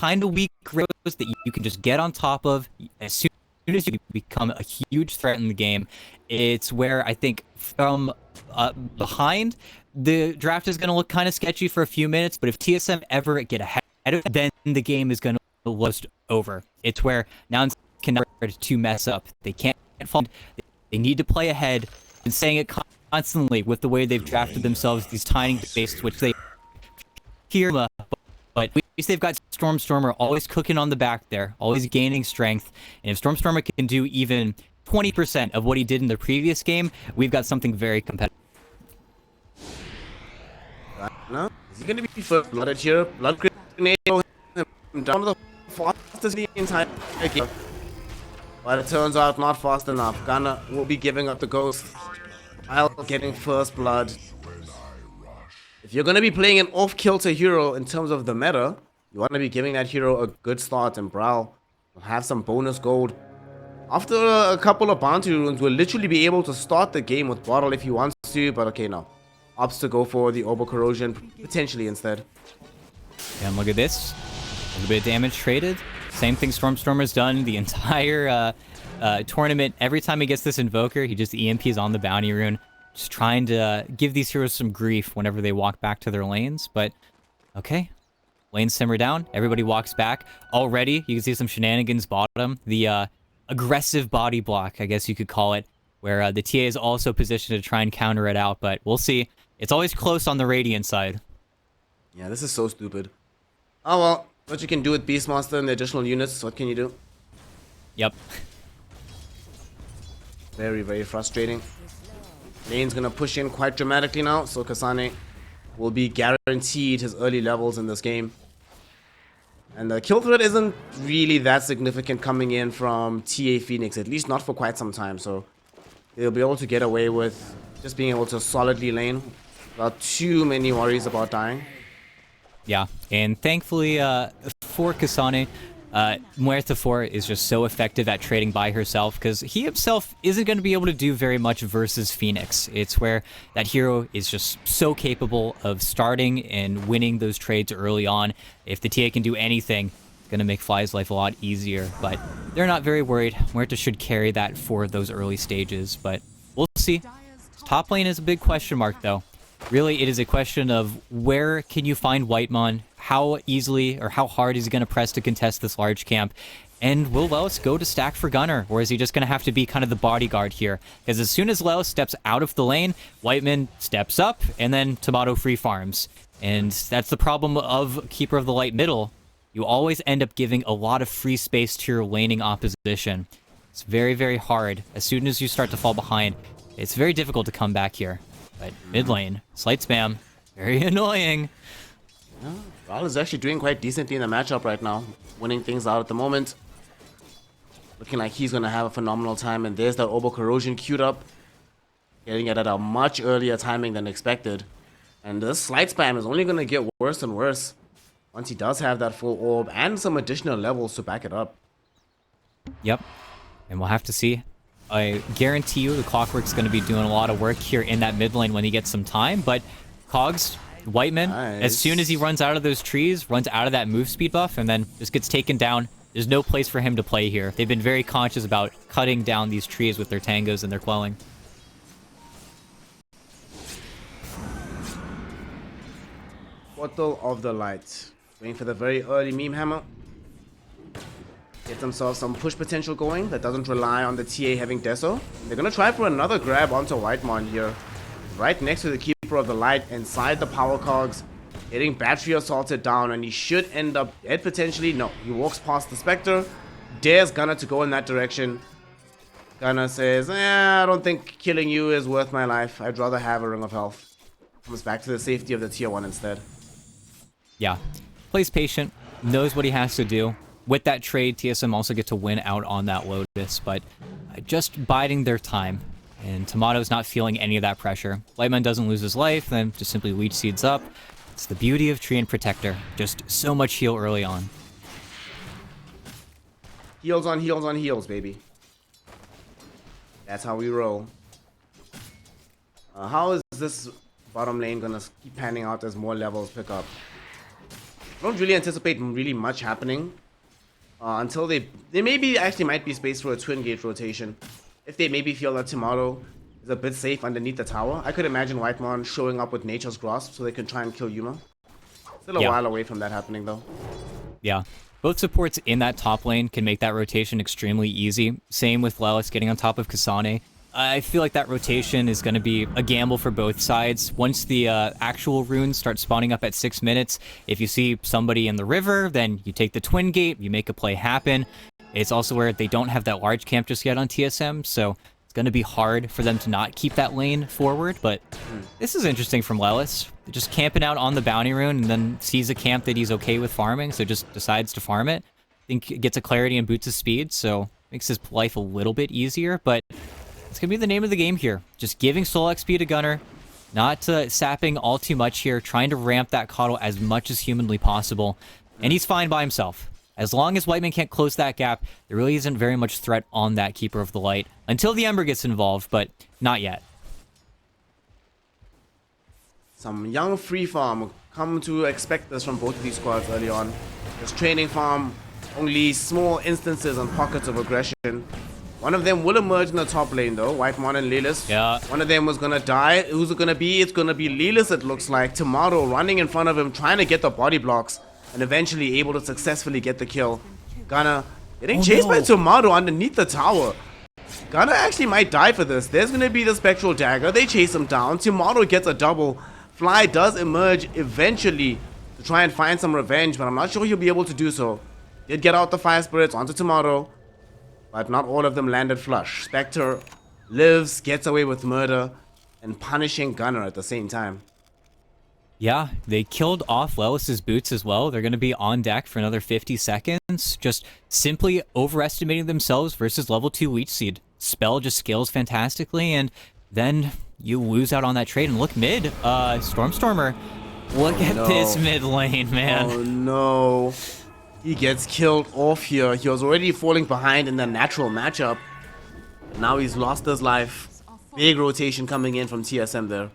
kind of weak heroes that you can just get on top of as soon as you become a huge threat in the game. It's where I think from behind, the draft is going to look kind of sketchy for a few minutes, but if TSM ever get ahead of it, then the game is going to look over. It's where nouns can to mess up. They can't fall. They need to play ahead. And saying it constantly with the way they've drafted themselves, these tiny bases, which they hear, but at least they've got Stormstormer always cooking on the back there, always gaining strength. And if Stormstormer can do even 20% of what he did in the previous game, we've got something very competitive. No, is he going to be first blooded here? Blood grenade down to the fastest in the entire game. But it turns out not fast enough. Gunner will be giving up the ghost while getting first blood. If you're going to be playing an off-kilter hero in terms of the meta, you want to be giving that hero a good start, and Brawl will have some bonus gold. After a couple of bounty runes, will literally be able to start the game with Bottle if he wants to, but okay, no. Opts to go for the Orbital Corrosion, potentially instead. And look at this. A little bit of damage traded. Same thing Stormstormer's done the entire tournament. Every time he gets this Invoker, he just EMPs on the bounty rune. Just trying to give these heroes some grief whenever they walk back to their lanes. But, okay. Lanes simmer down. Everybody walks back. Already, you can see some shenanigans bottom. The aggressive body block, I guess you could call it. Where the TA is also positioned to try and counter it out. But we'll see. It's always close on the Radiant side. Yeah, this is so stupid. Oh well, what you can do with Beastmaster and the additional units, what can you do? Yep. Very, very frustrating. Lane's gonna push in quite dramatically now, so Kasane will be guaranteed his early levels in this game. And the kill threat isn't really that significant coming in from TA Phoenix, at least not for quite some time, so they'll be able to get away with just being able to solidly lane without too many worries about dying. Yeah, and thankfully for Kasane, Muerta 4 is just so effective at trading by herself because he himself isn't going to be able to do very much versus Phoenix. It's where that hero is just so capable of starting and winning those trades early on. If the TA can do anything, it's going to make Fly's life a lot easier, but they're not very worried. Muerta should carry that for those early stages, but we'll see. Top lane is a big question mark, though. Really, it is a question of where can you find Whitemon, how easily or how hard is he going to press to contest this large camp, and will Lelis go to stack for Gunner, or is he just going to have to be kind of the bodyguard here? Because as soon as Lelis steps out of the lane, Whiteman steps up, and then Tomato free farms. And that's the problem of Keeper of the Light middle. You always end up giving a lot of free space to your laning opposition. It's very, very hard. As soon as you start to fall behind, it's very difficult to come back here. But mid lane, slight spam, very annoying. Yeah, Ral is actually doing quite decently in the matchup right now, winning things out at the moment. Looking like he's going to have a phenomenal time, and there's that Orbital Corrosion queued up. Getting it at a much earlier timing than expected. And this slight spam is only going to get worse and worse once he does have that full orb and some additional levels to back it up. Yep, and we'll have to see. I guarantee you the Clockwork's going to be doing a lot of work here in that mid lane when he gets some time, but Cogs, Whiteman, nice. As soon as he runs out of those trees, runs out of that move speed buff, and then just gets taken down. There's no place for him to play here. They've been very conscious about cutting down these trees with their tangos and their quelling. Portal of the Light. Waiting for the very early meme hammer. Get themselves some push potential going that doesn't rely on the TA having Deso. They're going to try for another grab onto Whitemon here. Right next to the Keeper of the Light, inside the power cogs. Getting battery assaulted down, and he should end up dead potentially. No, he walks past the Spectre. Dares Gunner to go in that direction. Gunner says, I don't think killing you is worth my life. I'd rather have a Ring of Health. Comes back to the safety of the tier 1 instead. Yeah, plays patient, knows what he has to do. With that trade, TSM also get to win out on that Lotus, but just biding their time. And Tomato's not feeling any of that pressure. Lightman doesn't lose his life, then just simply Leech Seeds up. It's the beauty of Treant Protector. Just so much heal early on. Heals on heals on heals, baby. That's how we roll. How is this bottom lane gonna keep panning out as more levels pick up? I don't really anticipate really much happening until they maybe actually might be space for a twin gate rotation. If they maybe feel that tomorrow is a bit safe underneath the tower, I could imagine Whitemon showing up with Nature's Grasp so they can try and kill Yuma. Still a while away from that happening though. Yeah. Both supports in that top lane can make that rotation extremely easy. Same with Lelis getting on top of Kasane. I feel like that rotation is going to be a gamble for both sides. Once the actual runes start spawning up at 6 minutes, if you see somebody in the river, then you take the twin gate, you make a play happen. It's also where they don't have that large camp just yet on TSM, so it's going to be hard for them to not keep that lane forward, but this is interesting from Lelis. Just camping out on the bounty rune and then sees a camp that he's okay with farming, so just decides to farm it. I think gets a clarity and boots his speed, so makes his life a little bit easier, but it's going to be the name of the game here. Just giving soul XP to Gunnar, not sapping all too much here, trying to ramp that Coddle as much as humanly possible, and he's fine by himself. As long as Whiteman can't close that gap, there really isn't very much threat on that Keeper of the Light until the Ember gets involved, but not yet. Some young free farm. Come to expect this from both of these squads early on. This training farm, only small instances and pockets of aggression. One of them will emerge in the top lane though, Whitemon and Lelis. Yeah. One of them was gonna die. Who's it gonna be? It's gonna be Lelis, it looks like. Tomorrow running in front of him, trying to get the body blocks, and eventually able to successfully get the kill. Gunnar getting chased by Tomorrow underneath the tower. Gunnar actually might die for this. There's gonna be the Spectral Dagger. They chase him down. Tomorrow gets a double. Fly does emerge eventually to try and find some revenge, but I'm not sure he'll be able to do so. Did get out the Fire Spirits onto Tomorrow, but not all of them landed flush. Spectre lives, gets away with murder, and punishing Gunnar at the same time. Yeah, they killed off Lelis' boots as well. They're going to be on deck for another 50 seconds. Just simply overestimating themselves versus level 2 Leech Seed. Spell just scales fantastically, and then you lose out on that trade. And look mid, Stormstormer. Look at this mid lane, man. Oh no. He gets killed off here. He was already falling behind in the natural matchup. Now he's lost his life. Big rotation coming in from TSM there.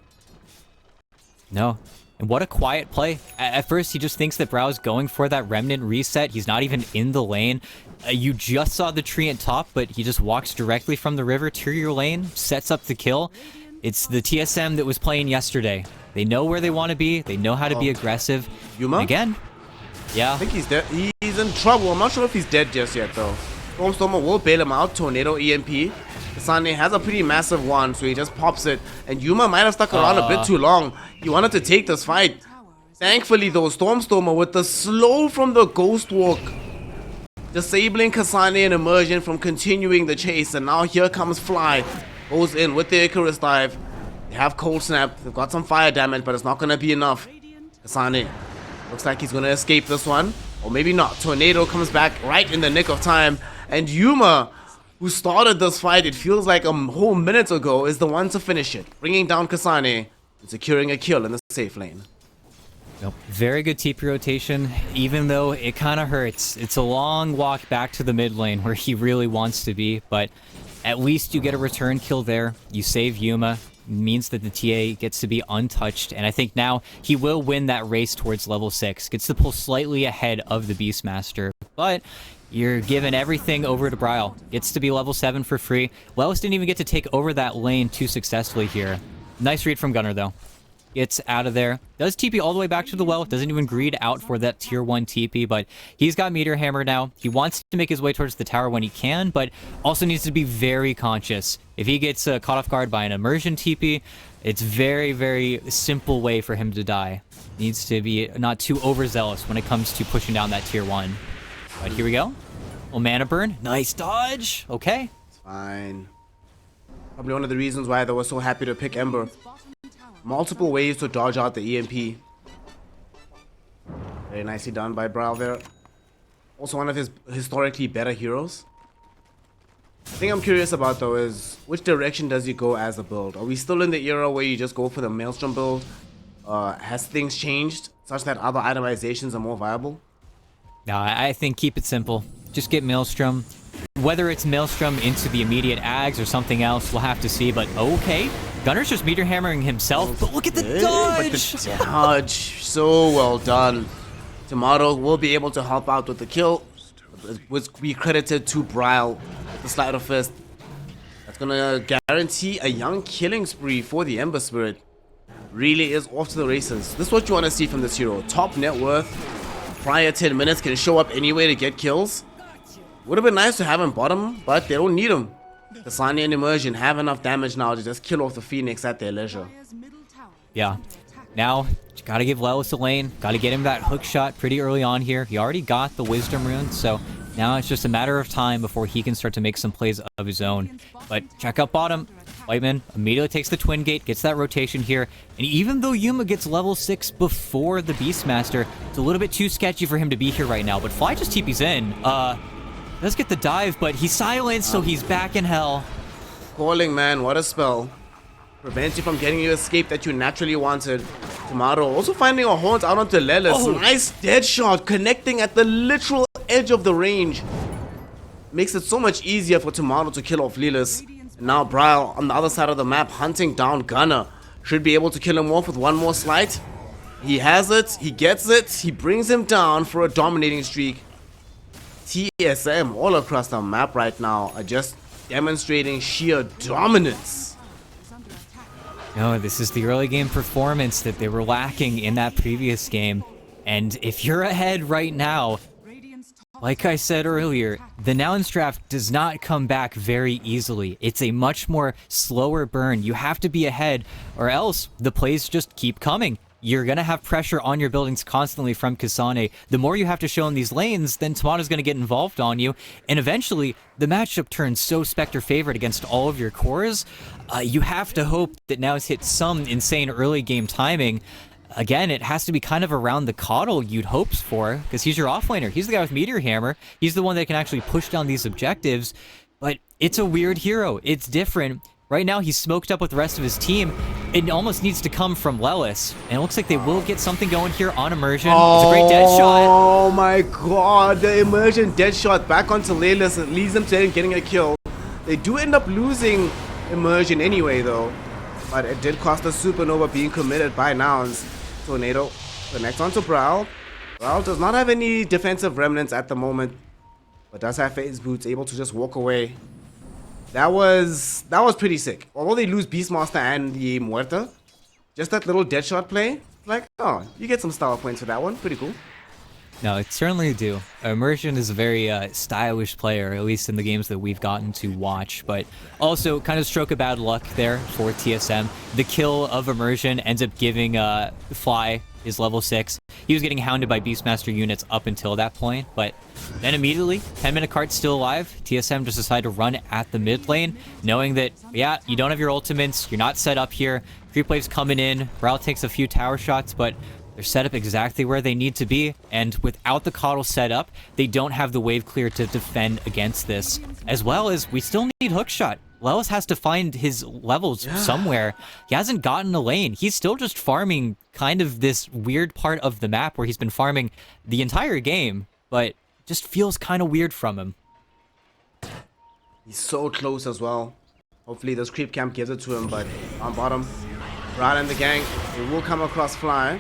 No. And what a quiet play. At first, he just thinks that Brow's going for that Remnant reset. He's not even in the lane. You just saw the tree at top, but he just walks directly from the river to your lane, sets up the kill. It's the TSM that was playing yesterday. They know where they want to be. They know how to be aggressive. Yuma? And again, yeah. I think he's dead. He's in trouble. I'm not sure if he's dead just yet, though. Stormstormer will bail him out. Tornado EMP. Kasane has a pretty massive one, so he just pops it. And Yuma might have stuck around a bit too long. He wanted to take this fight. Thankfully, though, Stormstormer with the slow from the Ghost Walk, disabling Kasane and Immersion from continuing the chase. And now here comes Fly. Goes in with the Icarus dive. They have Cold Snap. They've got some fire damage, but it's not going to be enough. Kasane looks like he's going to escape this one. Or maybe not. Tornado comes back right in the nick of time. And Yuma, who started this fight, it feels like a whole minute ago, is the one to finish it. Bringing down Kasane and securing a kill in the safe lane. Nope. Very good TP rotation, even though it kind of hurts. It's a long walk back to the mid lane where he really wants to be, but at least you get a return kill there. You save Yuma. Means that the TA gets to be untouched, and I think now he will win that race towards level 6. Gets to pull slightly ahead of the Beastmaster, but you're giving everything over to Bryle. Gets to be level 7 for free. Lelis didn't even get to take over that lane too successfully here. Nice read from Gunnar, though. Gets out of there. Does TP all the way back to the well. Doesn't even greed out for that tier 1 TP, but he's got Meteor Hammer now. He wants to make his way towards the tower when he can, but also needs to be very conscious. If he gets caught off guard by an immersion TP, it's very, very simple way for him to die. Needs to be not too overzealous when it comes to pushing down that tier 1. But here we go. Oh, mana burn. Nice dodge. Okay. It's fine. Probably one of the reasons why they were so happy to pick Ember. Multiple ways to dodge out the EMP. Very nicely done by Brow there. Also one of his historically better heroes. The thing I'm curious about though is, which direction does he go as a build? Are we still in the era where you just go for the Maelstrom build? Has things changed such that other itemizations are more viable? No, I think keep it simple. Just get Maelstrom. Whether it's Maelstrom into the immediate Ags or something else, we'll have to see, but okay. Gunnar's just meteor hammering himself, but look at the dodge! But the dodge, so well done. Tomato will be able to help out with the kill, which we credited to Bryle with the sleight of fist. That's gonna guarantee a young killing spree for the Ember Spirit. Really is off to the races. This is what you want to see from this hero. Top net worth, prior 10 minutes, can show up anyway to get kills. Would have been nice to have him bottom, but they don't need him. The Sanya and Immersion have enough damage now to just kill off the Phoenix at their leisure. Yeah. Now, you gotta give Lelis a lane. Gotta get him that hook shot pretty early on here. He already got the Wisdom Rune, so now it's just a matter of time before he can start to make some plays of his own. But check out bottom. Whiteman immediately takes the Twin Gate, gets that rotation here. And even though Yuma gets level 6 before the Beastmaster, it's a little bit too sketchy for him to be here right now. But Fly just TP's in. Does get the dive, but he's silenced, so he's back in hell. Calling, man, what a spell. Prevents you from getting your escape that you naturally wanted. Tomato also finding a haunt out onto Lelis. Oh. Nice dead shot, connecting at the literal edge of the range. Makes it so much easier for Tomato to kill off Lelis. And now Bryle on the other side of the map hunting down Gunner. Should be able to kill him off with one more slight. He has it, he gets it, he brings him down for a dominating streak. TSM all across the map right now are just demonstrating sheer dominance. No, this is the early game performance that they were lacking in that previous game. And if you're ahead right now, like I said earlier, the nouns draft does not come back very easily. It's a much more slower burn. You have to be ahead, or else the plays just keep coming. You're going to have pressure on your buildings constantly from Kasane. The more you have to show in these lanes, then Tomato's going to get involved on you. And eventually, the matchup turns so Spectre favored against all of your cores. You have to hope that Nouns hit some insane early game timing. Again, it has to be kind of around the Coddle you'd hopes for, because he's your offlaner. He's the guy with Meteor Hammer. He's the one that can actually push down these objectives. But it's a weird hero. It's different. Right now, he's smoked up with the rest of his team. It almost needs to come from Lelis. And it looks like they will get something going here on Immersion. It's a great dead shot. Oh my god, the Immersion dead shot back onto Lelis and leads them to getting a kill. They do end up losing Immersion anyway, though. But it did cost a Supernova being committed by Nouns. Tornado connects onto Bryle. Bryle does not have any defensive remnants at the moment, but does have Phase Boots, able to just walk away. That was pretty sick. Although they lose Beastmaster and the Muerta, just that little dead shot play, like, oh, you get some style points for that one. Pretty cool. No, it certainly do. Immersion is a very stylish player, at least in the games that we've gotten to watch, but also kind of stroke of bad luck there for TSM. The kill of Immersion ends up giving Fly his level 6. He was getting hounded by Beastmaster units up until that point, but then immediately, 10-minute cart's still alive. TSM just decided to run at the mid lane, knowing that, yeah, you don't have your ultimates, you're not set up here. Creep wave's coming in, Bryle takes a few tower shots, but they're set up exactly where they need to be, and without the Coddle set up, they don't have the wave clear to defend against this. As well as, we still need hookshot. Lelis has to find his levels somewhere. He hasn't gotten a lane. He's still just farming kind of this weird part of the map where he's been farming the entire game, but just feels kind of weird from him. He's so close as well. Hopefully this creep camp gives it to him, but on bottom, Bryle and the gang, they will come across Fly.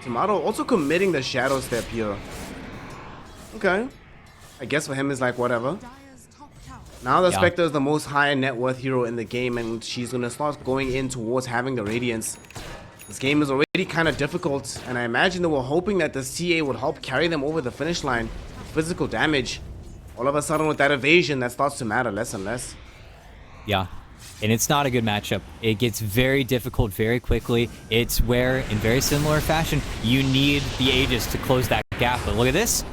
Tomato also committing the shadow step here. Okay. I guess for him is like whatever. Now the Spectre is the most high net worth hero in the game, and she's going to start going in towards having the Radiance. This game is already kind of difficult, and I imagine they were hoping that the CA would help carry them over the finish line. Physical damage. All of a sudden with that evasion, that starts to matter less and less. Yeah. And it's not a good matchup. It gets very difficult very quickly. It's where, in very similar fashion, you need the Aegis to close that gap. But look at this.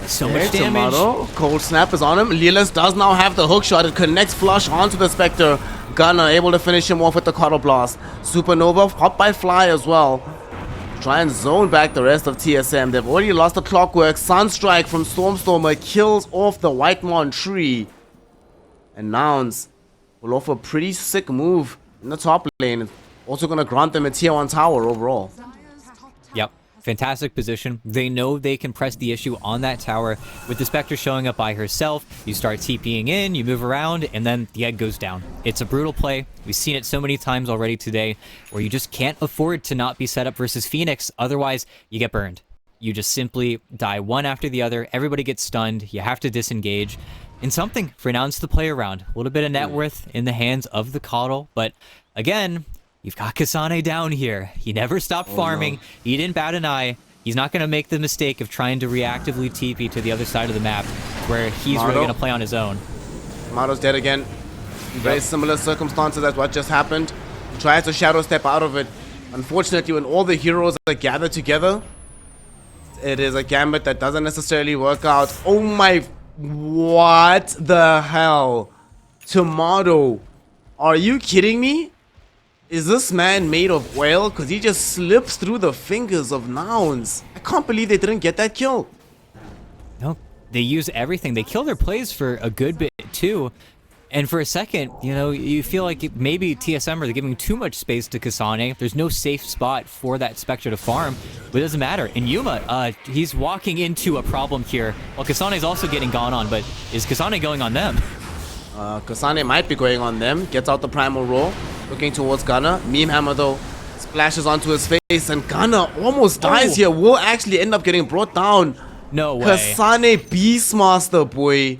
So much damage. Tomato. Cold Snap is on him. Lelis does now have the hook shot. It connects flush onto the Spectre. Gunner able to finish him off with the Coddle Blast. Supernova popped by Fly as well. Try and zone back the rest of TSM. They've already lost the Clockwork. Sunstrike from Stormstormer kills off the Whitemon tree. And Nouns will offer a pretty sick move in the top lane. Also going to grant them a tier 1 tower overall. Yep. Fantastic position. They know they can press the issue on that tower. With the Spectre showing up by herself, you start TPing in, you move around, and then the egg goes down. It's a brutal play. We've seen it so many times already today, where you just can't afford to not be set up versus Phoenix. Otherwise, you get burned. you just simply die one after the other. Everybody gets stunned. You have to disengage. And something for Nouns to play around. A little bit of net worth in the hands of the Coddle. But again, you've got Kasane down here. He never stopped farming. He didn't bat an eye. He's not going to make the mistake of trying to reactively TP to the other side of the map where he's really going to play on his own. Mado's dead again. Very similar circumstances as what just happened. He tries to shadow step out of it. Unfortunately, when all the heroes are gathered together, it is a gambit that doesn't necessarily work out. Oh my... What the hell? Tomato. Are you kidding me? Is this man made of oil? Because he just slips through the fingers of Nouns. I can't believe they didn't get that kill. No, they use everything. They kill their plays for a good bit too. And for a second, you know, you feel like maybe TSM are giving too much space to Kasane. There's no safe spot for that Spectre to farm, but it doesn't matter. And Yuma, he's walking into a problem here. Well, Kasane's also getting gone on, but is Kasane going on them? Kasane might be going on them. Gets out the primal roll. Looking towards Gunner. Meme Hammer though splashes onto his face, and Gunner almost dies here. Will actually end up getting brought down. No way. Kasane Beastmaster, boy.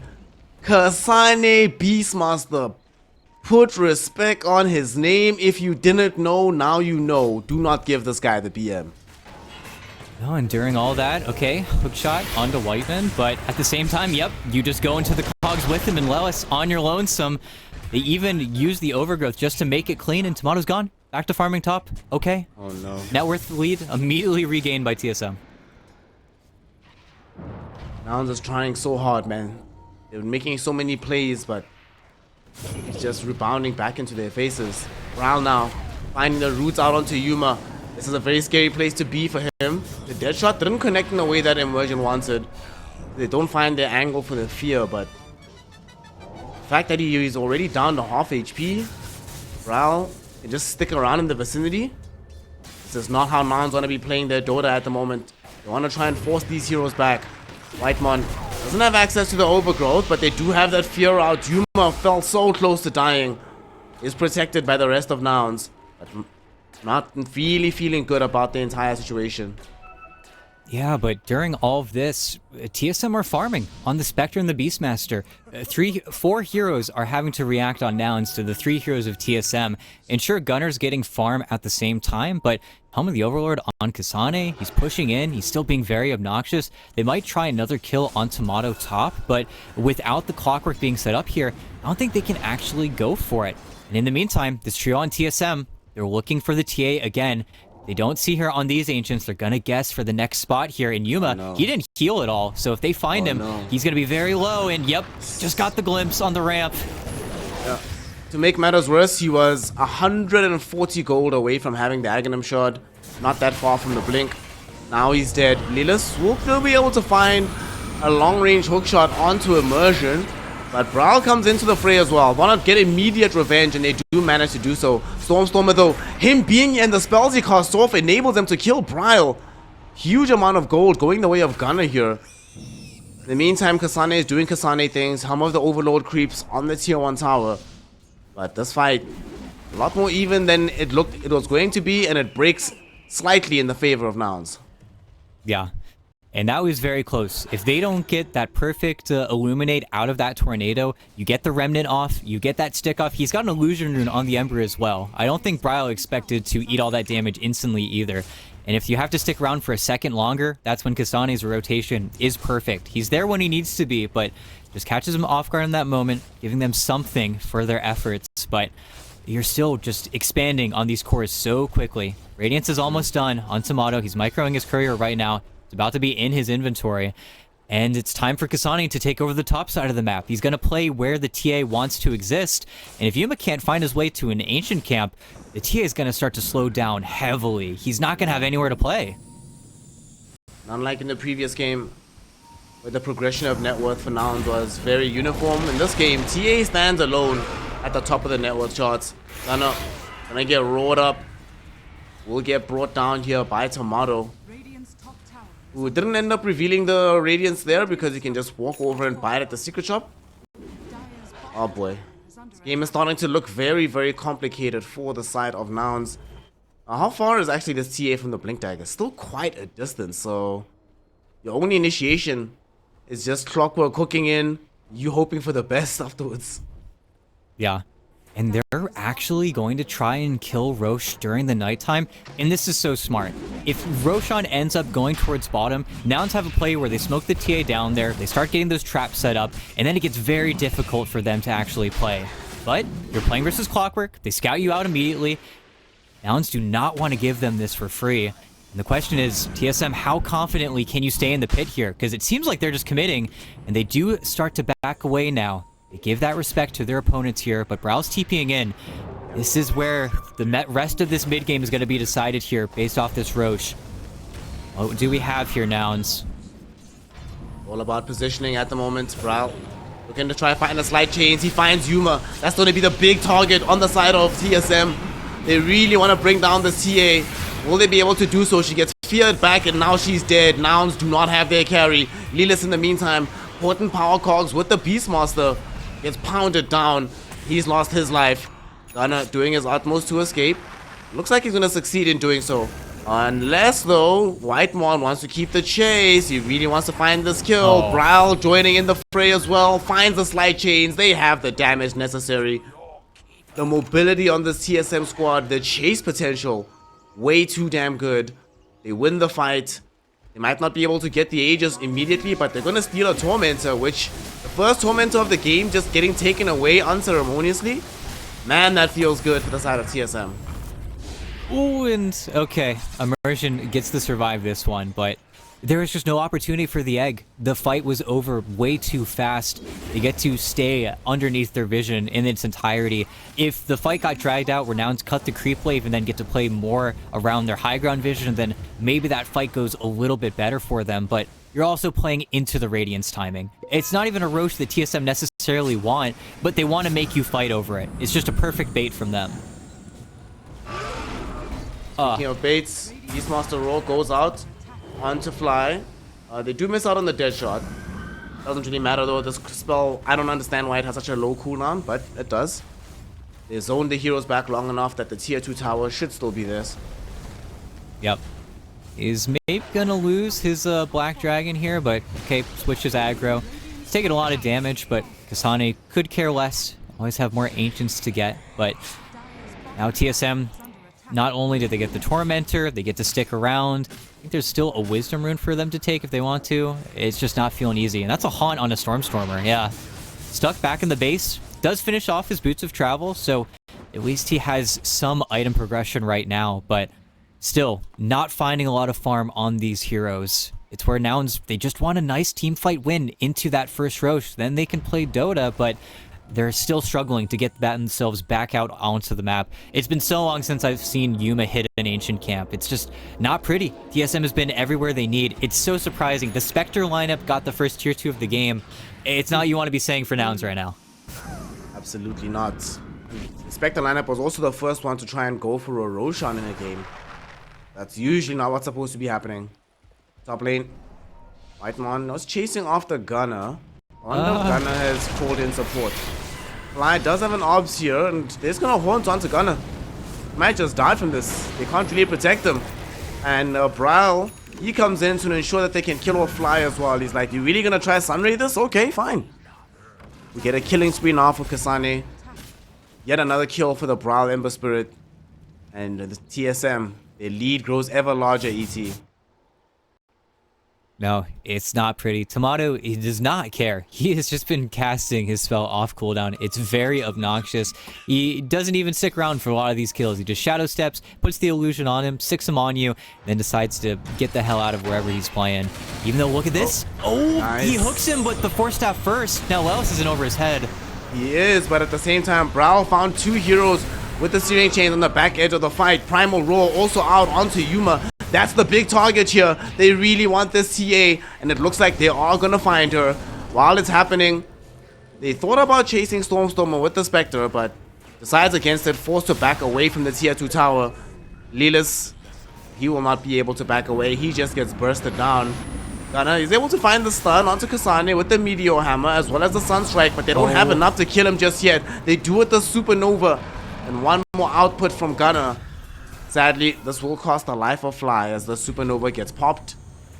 Kasane Beastmaster. Put respect on his name. If you didn't know, now you know. Do not give this guy the BM. Oh, and during all that, okay, hookshot onto Whiteman, but at the same time, yep, you just go into the cogs with him and Lelis on your lonesome. They even use the overgrowth just to make it clean, and Tomato's gone. Back to farming top. Okay. Oh no. Net worth lead immediately regained by TSM. Nouns is trying so hard, man. They're making so many plays, but it's just rebounding back into their faces. Brown now finding the roots out onto Yuma. This is a very scary place to be for him. The dead shot didn't connect in the way that Immersion wanted. They don't find their angle for the fear, but the fact that he's already down to half HP, Ral can just stick around in the vicinity. This is not how Nouns want to be playing their Dota at the moment. They want to try and force these heroes back. Whitemon doesn't have access to the overgrowth, but they do have that fear out. Yuma fell so close to dying. Is protected by the rest of Nouns, but not really feeling good about the entire situation. Yeah, but during all of this, TSM are farming on the Spectre and the Beastmaster. 4 heroes are having to react on Nouns to the 3 heroes of TSM. And sure, Gunner's getting farm at the same time, but Helm of the Overlord on Kasane, he's pushing in, he's still being very obnoxious. They might try another kill on Tomato top, but without the clockwork being set up here, I don't think they can actually go for it. And in the meantime, this trio on TSM, they're looking for the TA again. They don't see her on these Ancients. They're going to guess for the next spot here. And Yuma, he didn't heal at all. So if they find him, he's going to be very low. And yep, just got the glimpse on the ramp. Yeah. To make matters worse, he was 140 gold away from having the Aghanim Shard. Not that far from the blink. Now he's dead. Lilis will still be able to find a long-range hookshot onto Immersion. But Brawl comes into the fray as well. Why not get immediate revenge, and they do manage to do so. Stormstormer though, him being and the spells he casts off enables them to kill Braille. Huge amount of gold going the way of Gunner here. In the meantime, Kasane is doing Kasane things. Helm of the Overlord creeps on the tier 1 tower. But this fight, a lot more even than it looked it was going to be, and it breaks slightly in the favor of Nouns. Yeah. And that was very close. If they don't get that perfect Illuminate out of that Tornado, you get the Remnant off, you get that stick off. He's got an Illusion Rune on the Ember as well. I don't think Bryle expected to eat all that damage instantly either. And if you have to stick around for a second longer, that's when Kasane's rotation is perfect. He's there when he needs to be, but just catches him off guard in that moment, giving them something for their efforts. But you're still just expanding on these cores so quickly. Radiance is almost done on Tomato. He's microing his courier right now. About to be in his inventory, and it's time for Kasane to take over the top side of the map. He's going to play where the TA wants to exist, and if Yuma can't find his way to an Ancient camp, the TA is going to start to slow down heavily. He's not going to have anywhere to play. Unlike in the previous game, where the progression of net worth for Nouns was very uniform, in this game, TA stands alone at the top of the net worth charts. Gonna get roared up. Will get brought down here by Tomato, who didn't end up revealing the Radiance there because he can just walk over and buy it at the secret shop. Oh boy. This game is starting to look very, very complicated for the side of Nouns. How far is actually this TA from the Blink Dagger? Still quite a distance, so Your only initiation is just clockwork cooking in, you hoping for the best afterwards. Yeah. And they're actually going to try and kill Roche during the nighttime, and this is so smart. If Roshan ends up going towards bottom, Nouns have a play where they smoke the TA down there, they start getting those traps set up, and then it gets very difficult for them to actually play. But you're playing versus Clockwork, they scout you out immediately. Nouns do not want to give them this for free. And the question is, TSM, how confidently can you stay in the pit here? Because it seems like they're just committing, and they do start to back away now. They give that respect to their opponents here, but Brow's TPing in. This is where the rest of this mid game is going to be decided here based off this Roche. What do we have here, Nouns? All about positioning at the moment. Brow looking to try find the slide chains. He finds Yuma. That's going to be the big target on the side of TSM. They really want to bring down the TA. Will they be able to do so? She gets feared back and now she's dead. Nouns do not have their carry. Lilis in the meantime, potent power cogs with the Beastmaster. Gets pounded down. He's lost his life. Gunner doing his utmost to escape. Looks like he's going to succeed in doing so. Unless, though, Whitemon wants to keep the chase. He really wants to find this kill. Oh. Browl joining in the fray as well. Finds the slide chains. They have the damage necessary. The mobility on this TSM squad. The chase potential. Way too damn good. They win the fight. They might not be able to get the Aegis immediately, but they're going to steal a Tormentor, which the first Tormentor of the game just getting taken away unceremoniously. Man, that feels good for the side of TSM. Ooh, and okay, Immersion gets to survive this one, but there was just no opportunity for the egg. The fight was over way too fast. They get to stay underneath their vision in its entirety. If the fight got dragged out where Nouns cut the creep wave and then get to play more around their high ground vision, then maybe that fight goes a little bit better for them, but you're also playing into the Radiance timing. It's not even a Roche that TSM necessarily want, but they want to make you fight over it. It's just a perfect bait from them. Speaking of baits, Beastmaster roll goes out onto Fly. They do miss out on the dead shot. Doesn't really matter though. This spell, I don't understand why it has such a low cooldown, but it does. They zone the heroes back long enough that the tier 2 tower should still be theirs. Yep. Is maybe gonna lose his Black Dragon here, but okay, switches aggro. He's taking a lot of damage, but Kasane could care less. Always have more Ancients to get, but now TSM, not only do they get the Tormentor, they get to stick around. I think there's still a Wisdom Rune for them to take if they want to. It's just not feeling easy, and that's a Haunt on a Stormstormer, yeah. Stuck back in the base, does finish off his Boots of Travel, so at least he has some item progression right now, but still, not finding a lot of farm on these heroes. It's where Nouns, they just want a nice team fight win into that first Roche. Then they can play Dota, but they're still struggling to get themselves back out onto the map. It's been so long since I've seen Yuma hit an Ancient camp. It's just not pretty. TSM has been everywhere they need. It's so surprising. The Spectre lineup got the first tier 2 of the game. It's not what you want to be saying for Nouns right now. Absolutely not. The Spectre lineup was also the first one to try and go for a Roshan in a game. That's usually not what's supposed to be happening. Top lane. Whitemon was chasing after Gunner. Gunner has called in support. Fly does have an obs here, and they're just gonna haunt onto Gunner. Might just die from this. They can't really protect him. And Browl, he comes in to ensure that they can kill off Fly as well. He's like, you really gonna try Sunray this? Okay, fine. We get a killing spree now for Kasane. Yet another kill for the Browl Ember Spirit. And the TSM, their lead grows ever larger, ET. No, it's not pretty. Tomato, he does not care. He has just been casting his spell off cooldown. It's very obnoxious. He doesn't even stick around for a lot of these kills. He just shadow steps, puts the illusion on him, sticks him on you, then decides to get the hell out of wherever he's playing. Even though, look at this. Oh, nice. He hooks him, but the Force Staff first. Now Lelis isn't over his head. He is, but at the same time, Browl found two heroes with the Searing Chains on the back edge of the fight. Primal Roar also out onto Yuma. That's the big target here. They really want this TA, and it looks like they are gonna find her. While it's happening, they thought about chasing Stormstormer with the Spectre, but decides against it, forced to back away from the tier 2 tower. Lilis, he will not be able to back away. He just gets bursted down. Gunner is able to find the stun onto Kasane with the Meteor Hammer as well as the Sunstrike, but they don't have enough to kill him just yet. They do it the Supernova, and one more output from Gunner. Sadly, this will cost the life of Fly as the Supernova gets popped.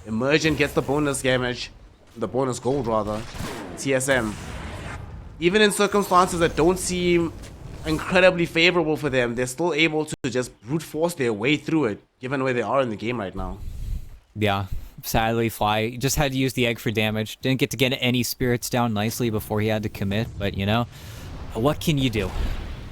Immersion gets the bonus damage. The bonus gold, rather. TSM. Even in circumstances that don't seem incredibly favorable for them, they're still able to just brute force their way through it, given where they are in the game right now. Yeah, sadly, Fly just had to use the egg for damage. Didn't get to get any spirits down nicely before he had to commit, but you know, what can you do?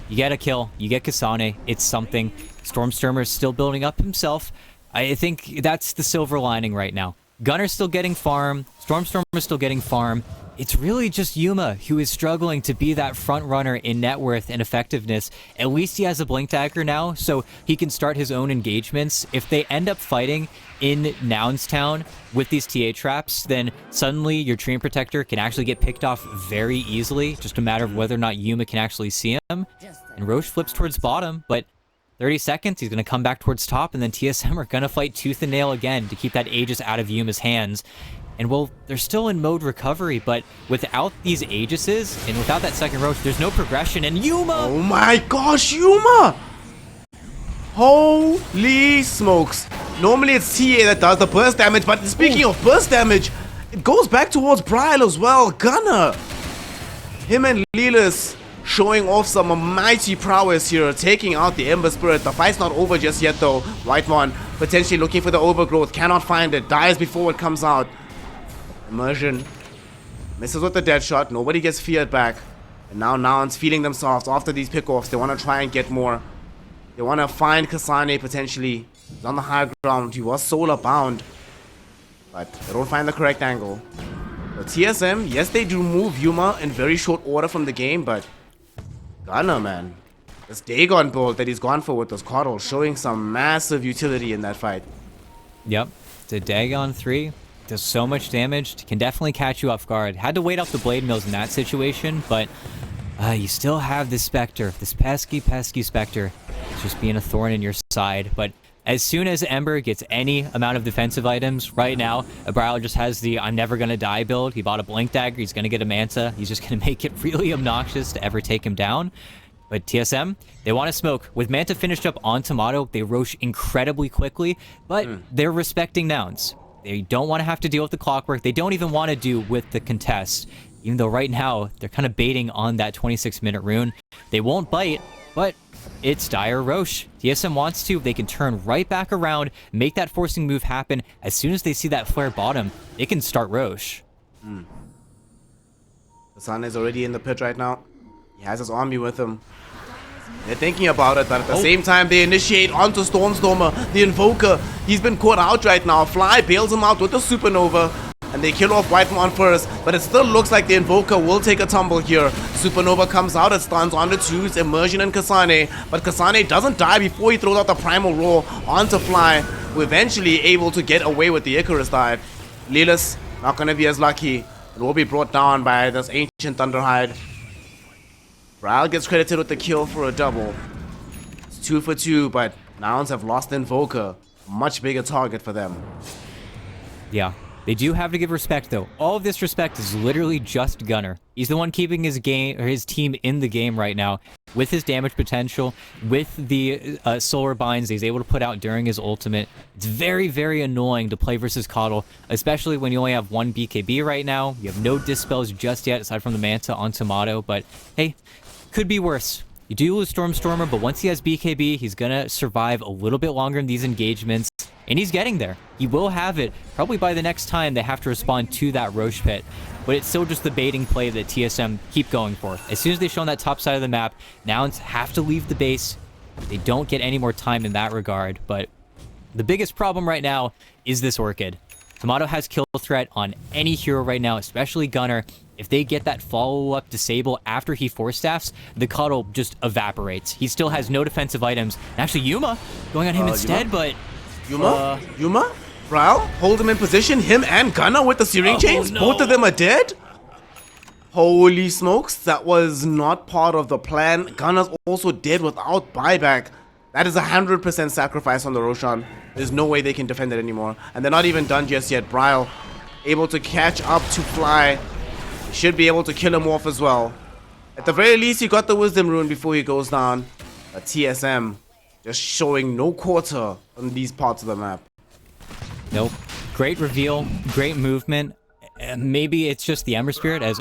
You get a kill, you get Kasane, it's something. Stormstormer is still building up himself. I think that's the silver lining right now. Gunner's still getting farm, Stormstormer's still getting farm. It's really just Yuma who is struggling to be that front runner in net worth and effectiveness. At least he has a Blink Dagger now, so he can start his own engagements. If they end up fighting in Nouns Town with these TA traps, then suddenly your Treant Protector can actually get picked off very easily, just a matter of whether or not Yuma can actually see him. And Roche flips towards bottom, but 30 seconds, he's going to come back towards top, and then TSM are going to fight tooth and nail again to keep that Aegis out of Yuma's hands. And well, they're still in mode recovery, but without these Aegises and without that second Roche, there's no progression. And Yuma! Oh my gosh, Yuma! Holy smokes. Normally it's TA that does the burst damage, but speaking of burst damage, it goes back towards Bryle as well. Gunner! Him and Lelis showing off some mighty prowess here, taking out the Ember Spirit. The fight's not over just yet though. Whitemon potentially looking for the overgrowth, cannot find it, dies before it comes out. Immersion misses with the dead shot, nobody gets feared back. And now Nouns feeling themselves after these pickoffs. They want to try and get more. They want to find Kasane potentially. He's on the high ground, he was solar bound. But they don't find the correct angle. But TSM, yes they do move Yuma in very short order from the game, but Gunner, man. This Dagon build that he's gone for with this Coddle, showing some massive utility in that fight. Yep, the Dagon 3 does so much damage, can definitely catch you off guard. Had to wait off the Blade Mills in that situation, but you still have this Spectre, this pesky, pesky Spectre. It's just being a thorn in your side, but as soon as Ember gets any amount of defensive items, right now, Bryle just has the I'm never gonna die build. He bought a Blink Dagger, he's gonna get a Manta, he's just gonna make it really obnoxious to ever take him down. But TSM, they want to smoke. With Manta finished up on Tomato, they Roche incredibly quickly, but they're respecting Nouns. They don't want to have to deal with the clockwork. They don't even want to do with the contest. Even though right now, they're kind of baiting on that 26-minute rune. They won't bite, but it's dire Roche. TSM wants to. They can turn right back around, make that forcing move happen. As soon as they see that flare bottom, they can start Roche. The Sun is already in the pit right now. He has his army with him. They're thinking about it, but at the same time, they initiate onto Stormstormer, the Invoker. He's been caught out right now. Fly bails him out with the Supernova, and they kill off Whitemon first, but it still looks like the Invoker will take a tumble here. Supernova comes out, it stuns onto twos, Immersion and Kasane, but Kasane doesn't die before he throws out the Primal Roar onto Fly, who eventually able to get away with the Icarus dive. Lelis not gonna be as lucky. It will be brought down by this Ancient Thunderhide. Bryle gets credited with the kill for a double. It's 2 for 2, but Nouns have lost Invoker. Much bigger target for them. Yeah, they do have to give respect though. All of this respect is literally just Gunner. He's the one keeping his team in the game right now, with his damage potential, with the solar binds he's able to put out during his ultimate. It's very, very annoying to play versus Coddle, especially when you only have one BKB right now. You have no dispels just yet, aside from the Manta on Tomato, but hey, could be worse. You do lose Stormstormer, but once he has BKB, he's gonna survive a little bit longer in these engagements, and he's getting there. He will have it, probably by the next time they have to respond to that Roche pit, but it's still just the baiting play that TSM keep going for. As soon as they show on that top side of the map, Nouns have to leave the base. They don't get any more time in that regard, but the biggest problem right now is this Orchid. Tomato has kill threat on any hero right now, especially Gunner. If they get that follow-up disable after he force staffs, the Coddle just evaporates. He still has no defensive items. And actually, Yuma going on him instead, but... Yuma? Bryle, hold him in position. Him and Gunner with the Searing Chains. No. Both of them are dead. Holy smokes, that was not part of the plan. Gunner's also dead without buyback. That is 100% sacrifice on the Roshan. There's no way they can defend it anymore. And they're not even done just yet. Bryle able to catch up to Fly. Should be able to kill him off as well. At the very least, he got the Wisdom Rune before he goes down. But TSM just showing no quarter on these parts of the map. Nope. great reveal, great movement. Maybe it's just the Ember Spirit as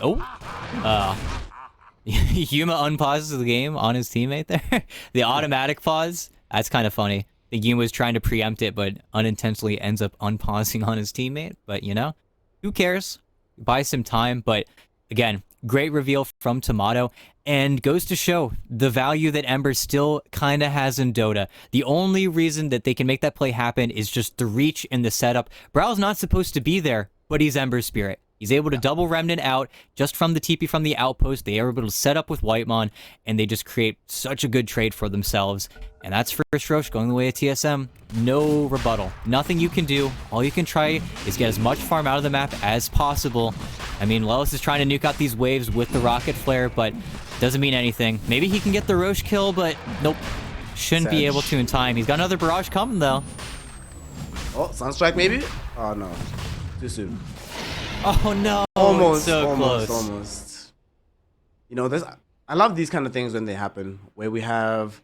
Yuma unpauses the game on his teammate there. The automatic pause. That's kind of funny. The Yuma was trying to preempt it, but unintentionally ends up unpausing on his teammate. But, you know, who cares? Buy some time. But, again, great reveal from Tomato. And goes to show the value that Ember still kind of has in Dota. The only reason that they can make that play happen is just the reach and the setup. Brow's not supposed to be there, but he's Ember Spirit. He's able to double Remnant out just from the TP from the outpost. They are able to set up with Whitemon, and they just create such a good trade for themselves. And that's first Roche going the way of TSM. No rebuttal. Nothing you can do. All you can try is get as much farm out of the map as possible. I mean, Lelis is trying to nuke out these waves with the Rocket Flare, but doesn't mean anything. Maybe he can get the Roche kill, but nope. Shouldn't be able to in time. He's got another barrage coming, though. Oh, Sunstrike maybe? Oh, no. Too soon. Oh no! Almost, so close. Almost. You know, I love these kind of things when they happen, where we have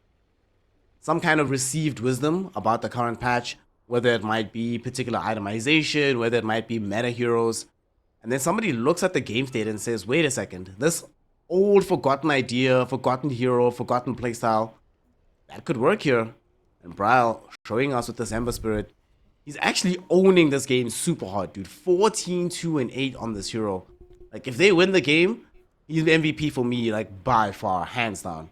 some kind of received wisdom about the current patch, whether it might be particular itemization, whether it might be meta heroes, and then somebody looks at the game state and says, wait a second, this old forgotten idea, forgotten hero, forgotten playstyle, that could work here. And Bryle showing us with this Ember Spirit, he's actually owning this game super hard, dude. 14, 2, and 8 on this hero. Like, if they win the game, he's the MVP for me, like, by far, hands down.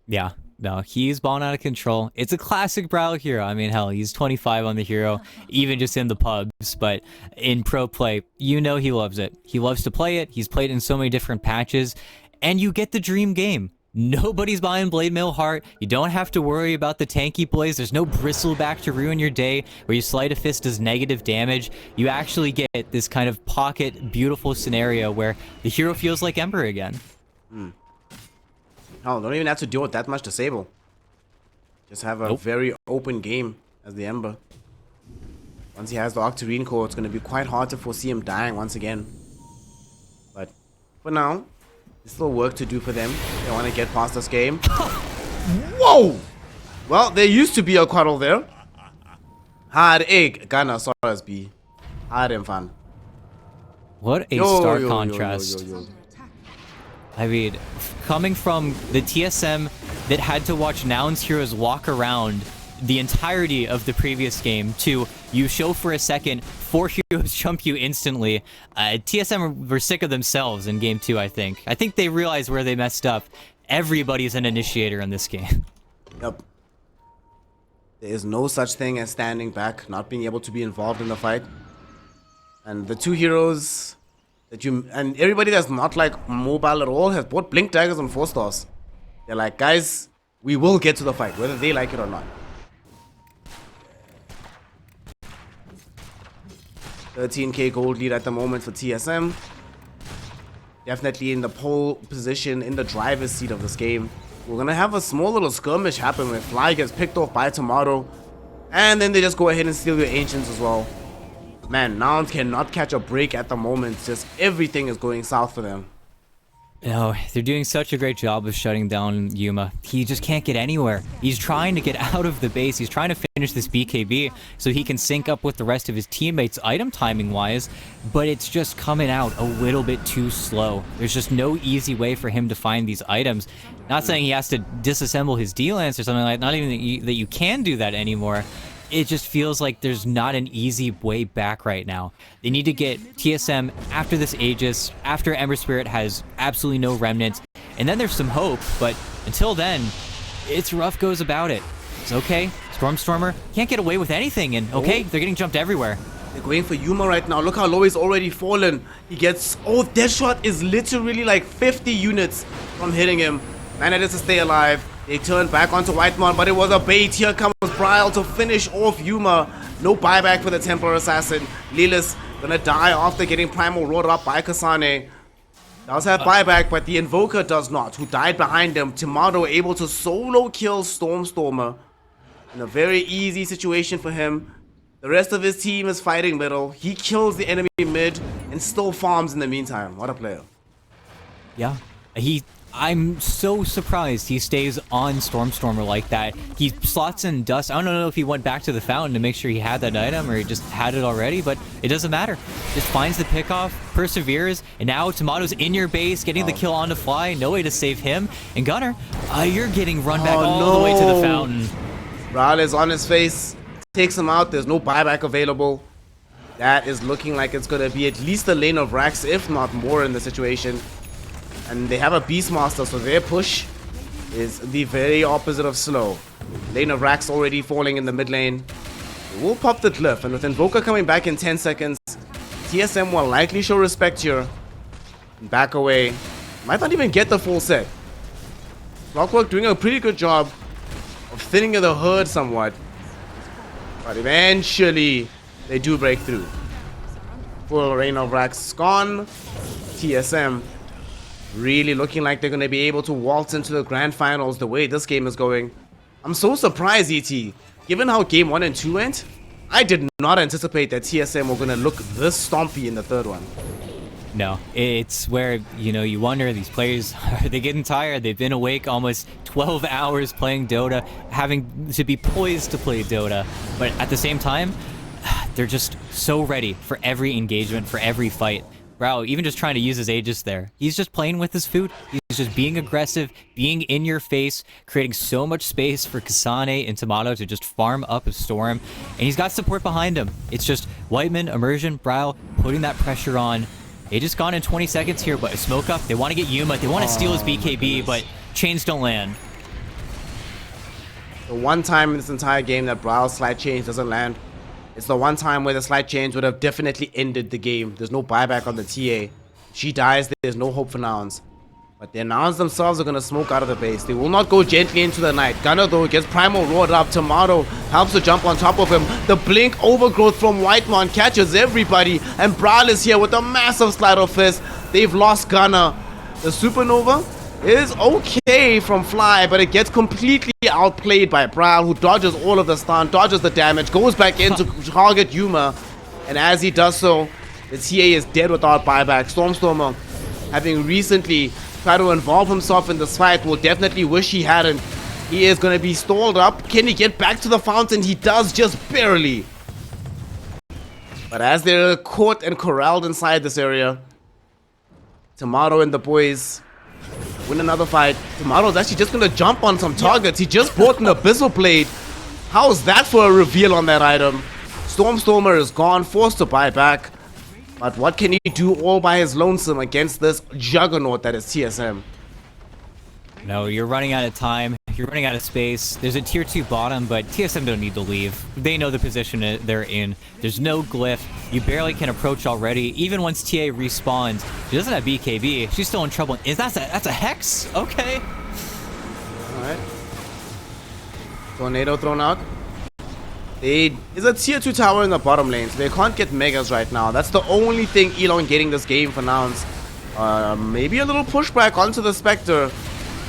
Yeah, no, he's balling out of control. It's a classic Bryle hero. I mean, hell, he's 25 on the hero, even just in the pubs. But in pro play, you know he loves it. He loves to play it. He's played in so many different patches. And you get the dream game. Nobody's buying Blade Mail Heart. You don't have to worry about the tanky plays. There's no bristleback to ruin your day where your Sleight of Fist does negative damage. You actually get this kind of pocket, beautiful scenario where the hero feels like Ember again. Hell, don't even have to deal with that much Disable. Just have a very open game as the Ember. Once he has the Octarine core, it's going to be quite hard to foresee him dying once again. But for now, there's still work to do for them. They want to get past this game. Whoa! Well, there used to be a quarrel there. Hard egg. Ghana, sorry, B. Hard and fun. What a stark contrast. I mean, coming from the TSM that had to watch nouns heroes walk around the entirety of the previous game to you show for a second, 4 heroes jump you instantly. TSM were sick of themselves in game 2, I think. I think they realized where they messed up. Everybody's an initiator in this game. Yep. There is no such thing as standing back, not being able to be involved in the fight. And the 2 heroes that and everybody that's not like mobile at all has bought Blink Daggers on 4 stars. They're like, guys, we will get to the fight, whether they like it or not. 13k gold lead at the moment for TSM. Definitely in the pole position, in the driver's seat of this game. We're gonna have a small little skirmish happen where Fly gets picked off by Tomato. And then they just go ahead and steal your Ancients as well. Man, Nouns cannot catch a break at the moment. Just everything is going south for them. No, they're doing such a great job of shutting down Yuma. He just can't get anywhere. He's trying to get out of the base. He's trying to finish this BKB so he can sync up with the rest of his teammates item timing wise, but it's just coming out a little bit too slow. There's just no easy way for him to find these items. Not saying he has to disassemble his D-Lance or something like that, not even that you can do that anymore. It just feels like there's not an easy way back right now. They need to get TSM after this Aegis, after Ember Spirit has absolutely no remnants, and then there's some hope, but until then, it's rough goes about it. It's okay, Stormstormer can't get away with anything, and okay, they're getting jumped everywhere. They're going for Yuma right now. Look how low he's already fallen. He gets... Oh, Deadshot is literally like 50 units from hitting him. Manages to stay alive. They turn back onto Whitemon, but it was a bait. Here comes Bryle to finish off Yuma. No buyback for the Templar Assassin. Lilis gonna die after getting Primal roared up by Kasane. Does have buyback, but the Invoker does not, who died behind him. Tomato able to solo kill Stormstormer. In a very easy situation for him. The rest of his team is fighting middle. He kills the enemy mid and still farms in the meantime. What a player. Yeah. I'm so surprised he stays on Stormstormer like that. He slots in Dust. I don't know if he went back to the fountain to make sure he had that item or he just had it already, but it doesn't matter. Just finds the pickoff, perseveres, and now Tomato's in your base, getting the kill on the fly. No way to save him. And Gunnar, you're getting run back all the way to the fountain. Brawl is on his face. Takes him out. There's no buyback available. That is looking like it's going to be at least a lane of racks, if not more in the situation. And they have a Beastmaster, so their push is the very opposite of slow. Lane of racks already falling in the mid lane. They will pop the cliff, and with Invoker coming back in 10 seconds, TSM will likely show respect here. And back away. Might not even get the full set. Clockwork doing a pretty good job of thinning the herd somewhat. But eventually, they do break through. Full Rain of Racks gone. TSM really looking like they're going to be able to waltz into the grand finals the way this game is going. I'm so surprised, ET. Given how game 1 and 2 went, I did not anticipate that TSM were going to look this stompy in the third one. No, it's where, you wonder, these players, are they getting tired? They've been awake almost 12 hours playing Dota, having to be poised to play Dota. But at the same time, they're just so ready for every engagement, for every fight. Bro, even just trying to use his Aegis there. He's just playing with his food. He's just being aggressive, being in your face, creating so much space for Kasane and Tomato to just farm up a storm. And he's got support behind him. It's just Whiteman, Immersion, Brow, putting that pressure on. Aegis gone in 20 seconds here, but a smoke up. They want to get Yuma. They want to steal his BKB, but chains don't land. The one time in this entire game that Brow's slide change doesn't land, it's the one time where the slide change would have definitely ended the game. There's no buyback on the TA. She dies, there's no hope for Nouns. But the Nouns themselves are going to smoke out of the base. They will not go gently into the night. Gunnar, though, gets Primal roared up. Tomato helps to jump on top of him. The Blink overgrowth from Whitemon catches everybody. And Brawl is here with a massive slide of fist. They've lost Gunnar. The Supernova is okay from Fly, but it gets completely outplayed by Brawl, who dodges all of the stun, dodges the damage, goes back in to target Yuma. And as he does so, the TA is dead without buyback. Stormstormer, having recently tried to involve himself in this fight, will definitely wish he hadn't. He is going to be stalled up. Can he get back to the fountain? He does, just barely. But as they're caught and corralled inside this area, Tomato and the boys win another fight. Tomato's actually just going to jump on some targets. He just bought an Abyssal Blade. How's that for a reveal on that item? Stormstormer is gone, forced to buy back. But what can he do all by his lonesome against this juggernaut that is TSM? No, you're running out of time. You're running out of space. There's a tier 2 bottom, but TSM don't need to leave. They know the position they're in. There's no glyph. You barely can approach already. Even once TA respawns, she doesn't have BKB. She's still in trouble. That's a Hex? Okay. Alright. Tornado thrown out. There's a tier 2 tower in the bottom lane, so they can't get Megas right now. That's the only thing elongating this game for Nouns. Maybe a little pushback onto the Spectre.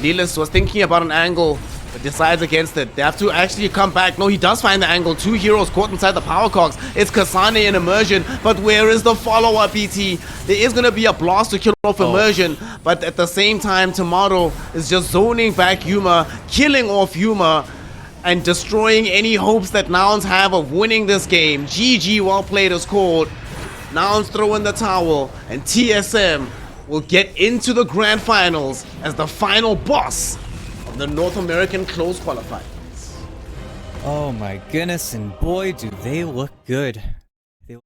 Neelis was thinking about an angle, but decides against it. They have to actually come back. No, he does find the angle. 2 heroes caught inside the power cogs. It's Kasane and Immersion, but where is the follow-up, BT? There is going to be a blast to kill off Immersion, but at the same time, Tomato is just zoning back Yuma, killing off Yuma, and destroying any hopes that Nouns have of winning this game. GG, well played is called. Nouns throw in the towel, and TSM will get into the grand finals as the final boss of the North American close qualifiers. Oh my goodness, and boy, do they look good.